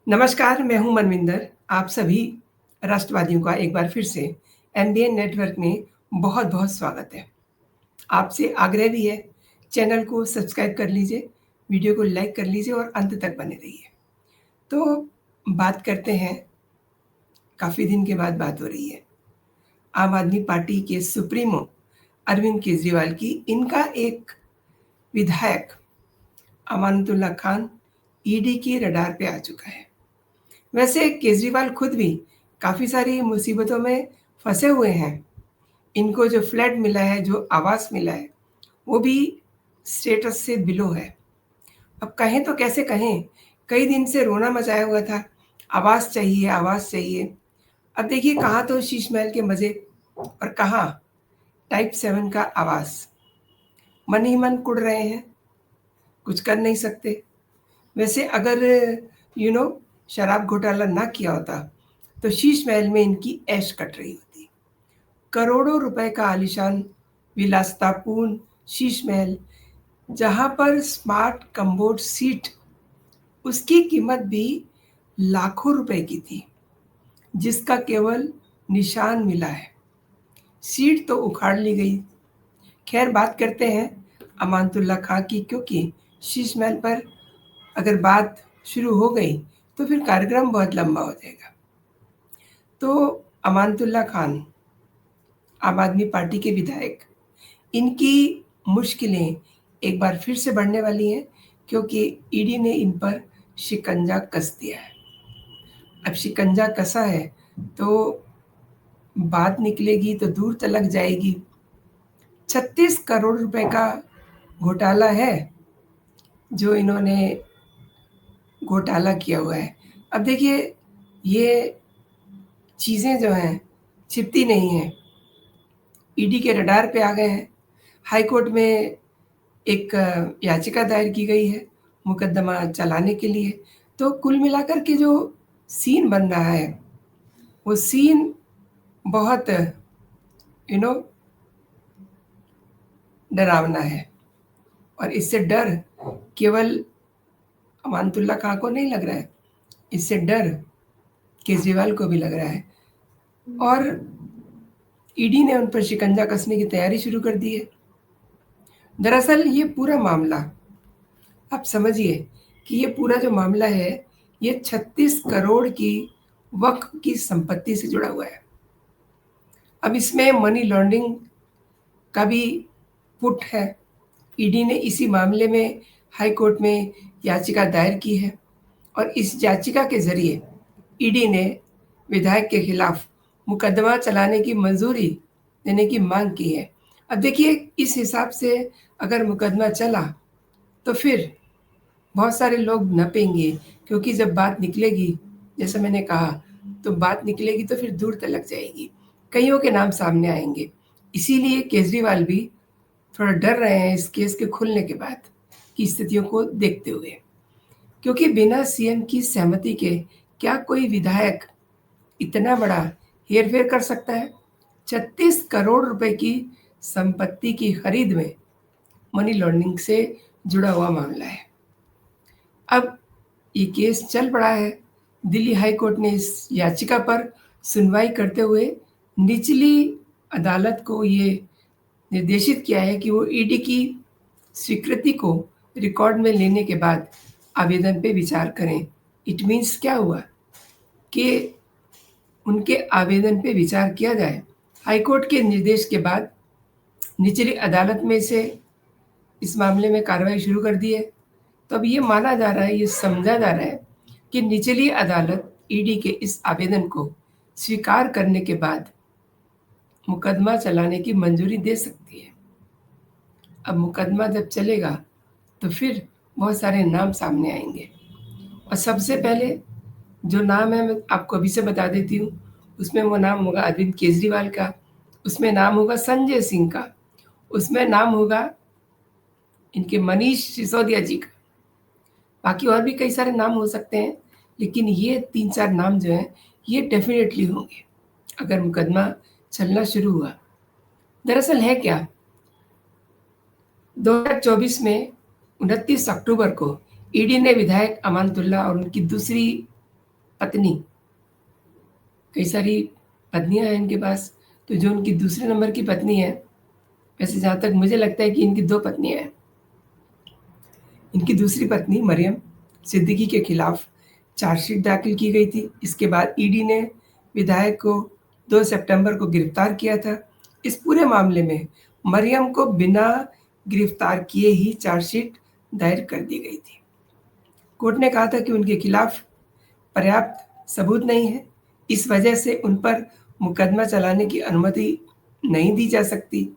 नमस्कार, मैं हूँ मनविंदर। आप सभी राष्ट्रवादियों का एक बार फिर से एनबीएन नेटवर्क में बहुत-बहुत स्वागत है। आपसे आग्रह भी है, चैनल को सब्सक्राइब कर लीजिए, वीडियो को लाइक कर लीजिए और अंत तक बने रहिए। तो बात करते हैं, काफ़ी दिन के बाद बात हो रही है। आम आदमी पार्टी के सुप्रीमो अरविंद केजरीवाल की, इनका एक विधायक अमानतुल्लाह खान ईडी के रडार पे आ चुका है। वैसे केजरीवाल खुद भी काफ़ी सारी मुसीबतों में फंसे हुए हैं। इनको जो फ्लैट मिला है, जो आवास मिला है, वो भी स्टेटस से बिलो है। अब कहें तो कैसे कहें, कई दिन से रोना मचाया हुआ था, आवास चाहिए, आवास चाहिए। अब देखिए, कहाँ तो शीश महल के मज़े और कहाँ टाइप 7 का आवास। मन ही मन कुढ़ रहे हैं, कुछ कर नहीं सकते। वैसे अगर यू नो शराब घोटाला ना किया होता, तो शीश महल में इनकी ऐश कट रही होती। करोड़ों रुपए का आलीशान विलासितापूर्ण शीश महल, जहाँ पर स्मार्ट कम्बोर्ड सीट, उसकी कीमत भी लाखों रुपए की थी, जिसका केवल निशान मिला है। सीट तो उखाड़ ली गई। खैर, बात करते हैं अमानतुल्लाह खां की, क्योंकि शीश महल पर अगर बात शुरू हो गई तो फिर कार्यक्रम बहुत लंबा हो जाएगा। तो अमानतुल्लाह खान, आम आदमी पार्टी के विधायक, इनकी मुश्किलें एक बार फिर से बढ़ने वाली हैं, क्योंकि ईडी ने इन पर शिकंजा कस दिया है। अब शिकंजा कसा है तो बात निकलेगी तो दूर तलक जाएगी। 36 करोड़ रुपए का घोटाला है जो इन्होंने घोटाला किया हुआ है। अब देखिए, ये चीज़ें जो हैं छिपती नहीं हैं, ईडी के रडार पे आ गए हैं। हाई कोर्ट में एक याचिका दायर की गई है मुकदमा चलाने के लिए। तो कुल मिलाकर के जो सीन बन रहा है, वो सीन बहुत यू नो डरावना है। और इससे डर केवल अमानतुल्लाह खां को नहीं लग रहा है, इससे डर केजरीवाल को भी लग रहा है। और ईडी ने उन पर शिकंजा कसने की तैयारी शुरू कर दी है। दरअसल ये पूरा मामला, आप समझिए कि ये पूरा जो मामला है, ये 36 करोड़ की वक्फ की संपत्ति से जुड़ा हुआ है। अब इसमें मनी लॉन्ड्रिंग का भी पुट है। ईडी ने इसी मामले में हाई कोर्ट में याचिका दायर की है और इस याचिका के ज़रिए ईडी ने विधायक के खिलाफ मुकदमा चलाने की मंजूरी देने की मांग की है। अब देखिए, इस हिसाब से अगर मुकदमा चला तो फिर बहुत सारे लोग नपेंगे, क्योंकि जब बात निकलेगी, जैसा मैंने कहा, तो बात निकलेगी तो फिर दूर तलक जाएगी। कईयों के नाम सामने आएंगे। इसीलिए केजरीवाल भी थोड़ा डर रहे हैं इस केस के खुलने के बाद की स्थितियों को देखते हुए, क्योंकि बिना सीएम की सहमति के क्या कोई विधायक इतना बड़ा हेरफेर कर सकता है? 36 करोड़ रुपए की संपत्ति की खरीद में मनी लॉन्ड्रिंग से जुड़ा हुआ मामला है। अब ये केस चल पड़ा है। दिल्ली हाई कोर्ट ने इस याचिका पर सुनवाई करते हुए निचली अदालत को ये निर्देशित किया है कि वो ईडी की स्वीकृति को रिकॉर्ड में लेने के बाद आवेदन पे विचार करें। इट मीन्स क्या हुआ कि उनके आवेदन पे विचार किया जाए। हाई कोर्ट के निर्देश के बाद निचली अदालत में से इस मामले में कार्रवाई शुरू कर दी है। तो अब ये माना जा रहा है, ये समझा जा रहा है कि निचली अदालत ईडी के इस आवेदन को स्वीकार करने के बाद मुकदमा चलाने की मंजूरी दे सकती है। अब मुकदमा जब चलेगा तो फिर बहुत सारे नाम सामने आएंगे, और सबसे पहले जो नाम है, मैं आपको अभी से बता देती हूँ। उसमें वो नाम होगा अरविंद केजरीवाल का, उसमें नाम होगा संजय सिंह का, उसमें नाम होगा इनके मनीष सिसोदिया जी का। बाकी और भी कई सारे नाम हो सकते हैं, लेकिन ये 3-4 नाम जो हैं, ये डेफिनेटली होंगे अगर मुकदमा चलना शुरू हुआ। दरअसल है क्या, 2024 में 29 अक्टूबर को ईडी ने विधायक अमानतुल्लाह और उनकी दूसरी पत्नी, कई सारी पत्नियां हैं इनके पास, तो जो उनकी दूसरे नंबर की पत्नी है, वैसे जहाँ तक मुझे लगता है कि इनकी 2 पत्नियां हैं। इनकी दूसरी पत्नी मरियम सिद्दीकी के खिलाफ चार्जशीट दाखिल की गई थी। इसके बाद ईडी ने विधायक को 2 सितंबर को गिरफ्तार किया था। इस पूरे मामले में मरियम को बिना गिरफ्तार किए ही चार्जशीट दायर कर दी गई थी। कोर्ट ने कहा था कि उनके खिलाफ पर्याप्त सबूत नहीं है, इस वजह से उन पर मुकदमा चलाने की अनुमति नहीं दी जा सकती।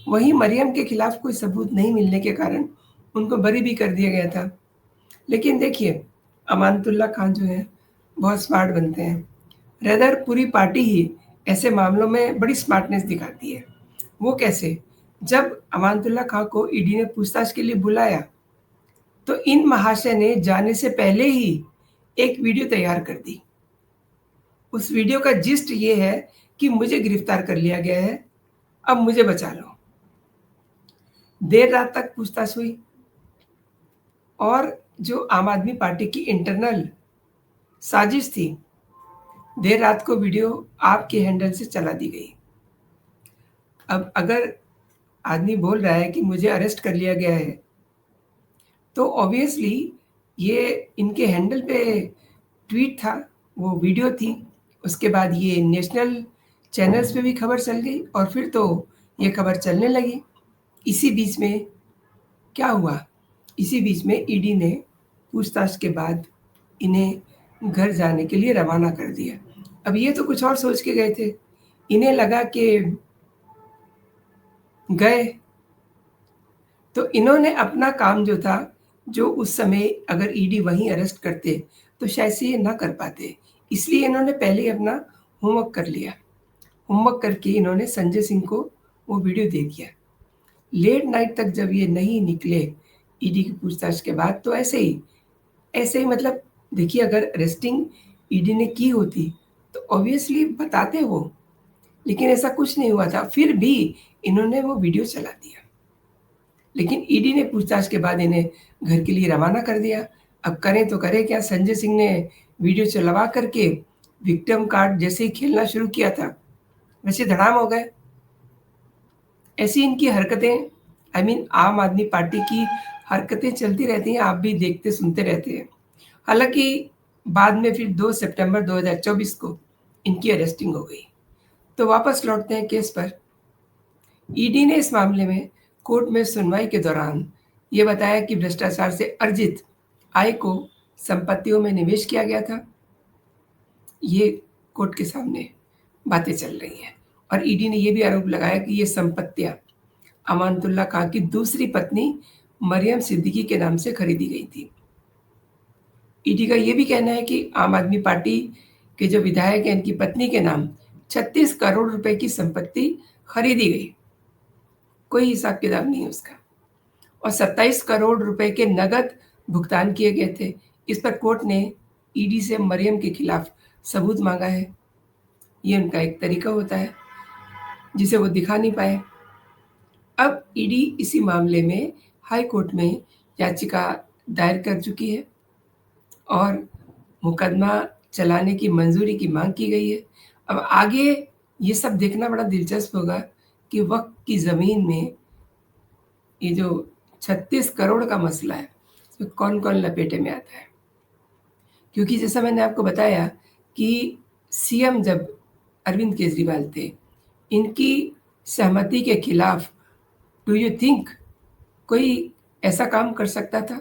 वहीं मरियम के खिलाफ कोई सबूत नहीं मिलने के कारण उनको बरी भी कर दिया गया था। लेकिन देखिए, अमानतुल्लाह खान जो है बहुत स्मार्ट बनते हैं। रेदर पूरी पार्टी ही ऐसे मामलों में बड़ी स्मार्टनेस दिखाती है। वो कैसे? जब अमानतुल्लाह खान को ईडी ने पूछताछ के लिए बुलाया, तो इन महाशय ने जाने से पहले ही एक वीडियो तैयार कर दी। उस वीडियो का जिस्ट ये है कि मुझे गिरफ्तार कर लिया गया है, अब मुझे बचा लो। देर रात तक पूछताछ हुई और जो आम आदमी पार्टी की इंटरनल साजिश थी, देर रात को वीडियो आपके हैंडल से चला दी गई। अब अगर आदमी बोल रहा है कि मुझे अरेस्ट कर लिया गया है, तो ऑब्वियसली ये इनके हैंडल पे ट्वीट था, वो वीडियो थी। उसके बाद ये नेशनल चैनल्स पे भी खबर चल गई और फिर तो ये खबर चलने लगी। इसी बीच में क्या हुआ? इसी बीच में ईडी ने पूछताछ के बाद इन्हें घर जाने के लिए रवाना कर दिया। अब ये तो कुछ और सोच के गए थे। इन्हें लगा कि गए, तो इन्होंने अपना काम जो था, जो उस समय अगर ईडी वहीं अरेस्ट करते, तो शायद से ये ना कर पाते। इसलिए इन्होंने पहले ही अपना होमवर्क कर लिया। होमवर्क करके इन्होंने संजय सिंह को वो वीडियो दे दिया। लेट नाइट तक जब ये नहीं निकले ईडी की पूछताछ के बाद, तो ऐसे ही मतलब देखिए, अगर अरेस्टिंग ईडी ने की होती तो ऑब्वियसली बताते वो, लेकिन ऐसा कुछ नहीं हुआ था। फिर भी इन्होंने वो वीडियो चला दिया। लेकिन ईडी ने पूछताछ के बाद इन्हें घर के लिए रवाना कर दिया। अब करें तो करें क्या? संजय सिंह ने वीडियो चलवा करके विक्टिम कार्ड जैसे ही खेलना शुरू किया था, वैसे धड़ाम हो गए। ऐसी इनकी हरकतें, आई मीन आम आदमी पार्टी की हरकतें चलती रहती हैं, आप भी देखते सुनते रहते हैं। हालांकि बाद में फिर 2 सितंबर 2024 को इनकी अरेस्टिंग हो गई। तो वापस लौटते हैं केस पर। ईडी ने इस मामले में कोर्ट में सुनवाई के दौरान ये बताया कि भ्रष्टाचार से अर्जित आय को संपत्तियों में निवेश किया गया था। ये कोर्ट के सामने बातें चल रही हैं और ईडी ने ये भी आरोप लगाया कि ये संपत्तियां अमानतुल्लाह खान की दूसरी पत्नी मरियम सिद्दीकी के नाम से खरीदी गई थी। ईडी का ये भी कहना है कि आम आदमी पार्टी के जो विधायक हैं, इनकी पत्नी के नाम 36 करोड़ रुपए की संपत्ति खरीदी गई। कोई हिसाब किताब नहीं है उसका। और 27 करोड़ रुपए के नगद भुगतान किए गए थे। इस पर कोर्ट ने ईडी से मरियम के खिलाफ सबूत मांगा है। ये उनका एक तरीका होता है जिसे वो दिखा नहीं पाए। अब ईडी इसी मामले में हाई कोर्ट में याचिका दायर कर चुकी है और मुकदमा चलाने की मंजूरी की मांग की गई है। अब आगे ये सब देखना बड़ा दिलचस्प होगा कि वक्त की ज़मीन में ये जो 36 करोड़ का मसला है, इसमें कौन-कौन लपेटे में आता है। क्योंकि जैसा मैंने आपको बताया कि सीएम जब अरविंद केजरीवाल थे, इनकी सहमति के खिलाफ डू यू थिंक कोई ऐसा काम कर सकता था?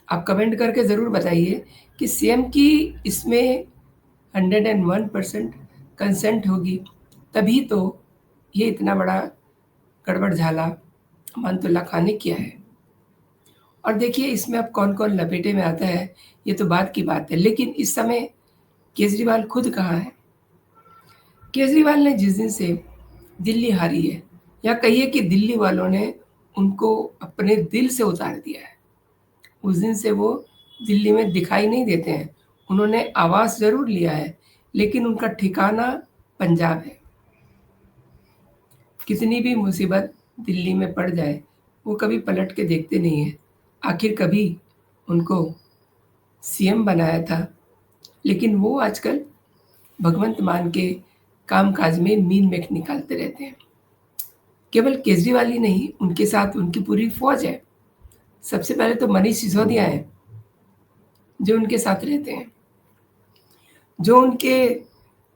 आप कमेंट करके ज़रूर बताइए कि सीएम की इसमें 101% कंसेंट होगी, तभी तो ये इतना बड़ा गड़बड़ झाला अमानतुल्लाह खान ने किया है। और देखिए, इसमें अब कौन-कौन लपेटे में आता है, ये तो बाद की बात है। लेकिन इस समय केजरीवाल खुद कहाँ हैं? केजरीवाल ने जिस दिन से दिल्ली हारी है, या कहिए कि दिल्ली वालों ने उनको अपने दिल से उतार दिया है, उस दिन से वो दिल्ली में दिखाई नहीं देते हैं। उन्होंने आवास ज़रूर लिया है, लेकिन उनका ठिकाना पंजाब है। कितनी भी मुसीबत दिल्ली में पड़ जाए, वो कभी पलट के देखते नहीं हैं। आखिर कभी उनको सीएम बनाया था लेकिन वो आजकल भगवंत मान के काम-काज में मीन मेख निकालते रहते हैं। केवल केजरीवाल ही नहीं, उनके साथ उनकी पूरी फ़ौज है। सबसे पहले तो मनीष सिसोदिया हैं, जो उनके साथ रहते हैं। जो उनके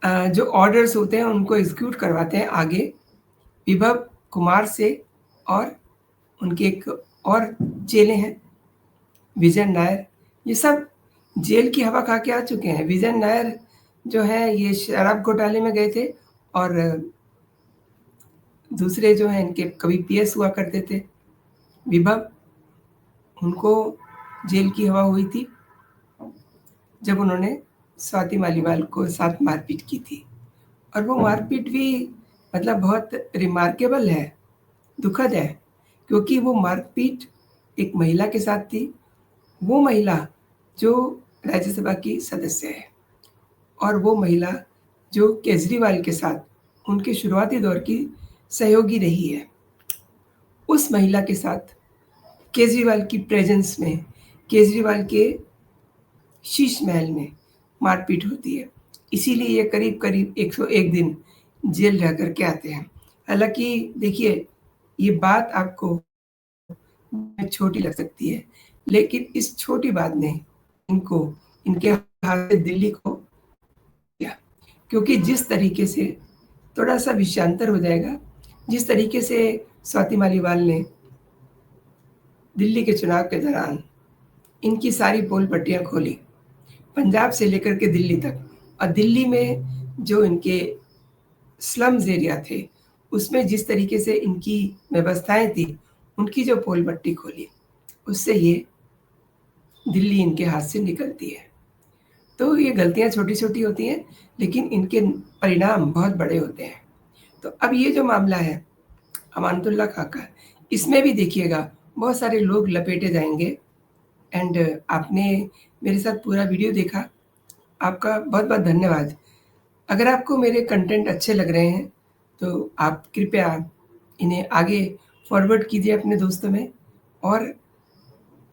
जो ऑर्डर्स होते हैं उनको एग्ज़ीक्यूट करवाते हैं आगे विभव कुमार से, और उनके एक और चेले हैं, विजय नायर। ये सब जेल की हवा खा के आ चुके हैं। विजय नायर जो है ये शराब घोटाले में गए थे, और दूसरे जो हैं इनके कभी पीएस हुआ करते थे, विभव, उनको जेल की हवा हुई थी जब उन्होंने स्वाति मालीवाल को साथ मारपीट की थी। और वो मारपीट भी मतलब बहुत रिमार्केबल है, दुखद है, क्योंकि वो मारपीट एक महिला के साथ थी, वो महिला जो राज्यसभा की सदस्य है, और वो महिला जो केजरीवाल के साथ उनके शुरुआती दौर की सहयोगी रही है। उस महिला के साथ केजरीवाल की प्रेज़ेंस में, केजरीवाल के शीश महल में मारपीट होती है। इसीलिए ये करीब-करीब 101 दिन जेल रह कर के आते हैं। हालाँकि देखिए, ये बात आपको छोटी लग सकती है, लेकिन इस छोटी बात ने इनको इनके हाथ से दिल्ली को किया। क्योंकि जिस तरीके से थोड़ा-सा विषयांतर हो जाएगा, जिस तरीके से स्वाति मालीवाल ने दिल्ली के चुनाव के दौरान इनकी सारी पोल पट्टियाँ खोली, पंजाब से लेकर के दिल्ली तक, और दिल्ली में जो इनके स्लम्स एरिया थे, उसमें जिस तरीके से इनकी व्यवस्थाएँ थी, उनकी जो पोल पट्टी खोली, उससे ये दिल्ली इनके हाथ से निकलती है। तो ये गलतियाँ छोटी-छोटी होती हैं, लेकिन इनके परिणाम बहुत बड़े होते हैं। तो अब ये जो मामला है अमानतुल्लाह खां का, इसमें भी देखिएगा बहुत सारे लोग लपेटे जाएँगे। एंड आपने मेरे साथ पूरा वीडियो देखा, आपका बहुत-बहुत धन्यवाद। अगर आपको मेरे कंटेंट अच्छे लग रहे हैं, तो आप कृपया इन्हें आगे फॉरवर्ड कीजिए अपने दोस्तों में, और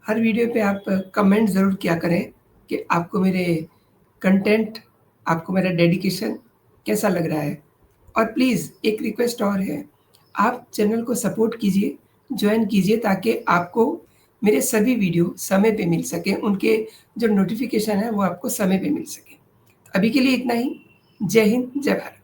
हर वीडियो पे आप कमेंट ज़रूर किया करें कि आपको मेरे कंटेंट, आपको मेरा डेडिकेशन कैसा लग रहा है। और प्लीज़ एक रिक्वेस्ट और है, आप चैनल को सपोर्ट कीजिए, जॉइन कीजिए, ताकि आपको मेरे सभी वीडियो समय पे मिल सकें, उनके जो नोटिफ़िकेशन है वो आपको समय पे मिल सकें। अभी के लिए इतना ही। जय हिंद, जय भारत।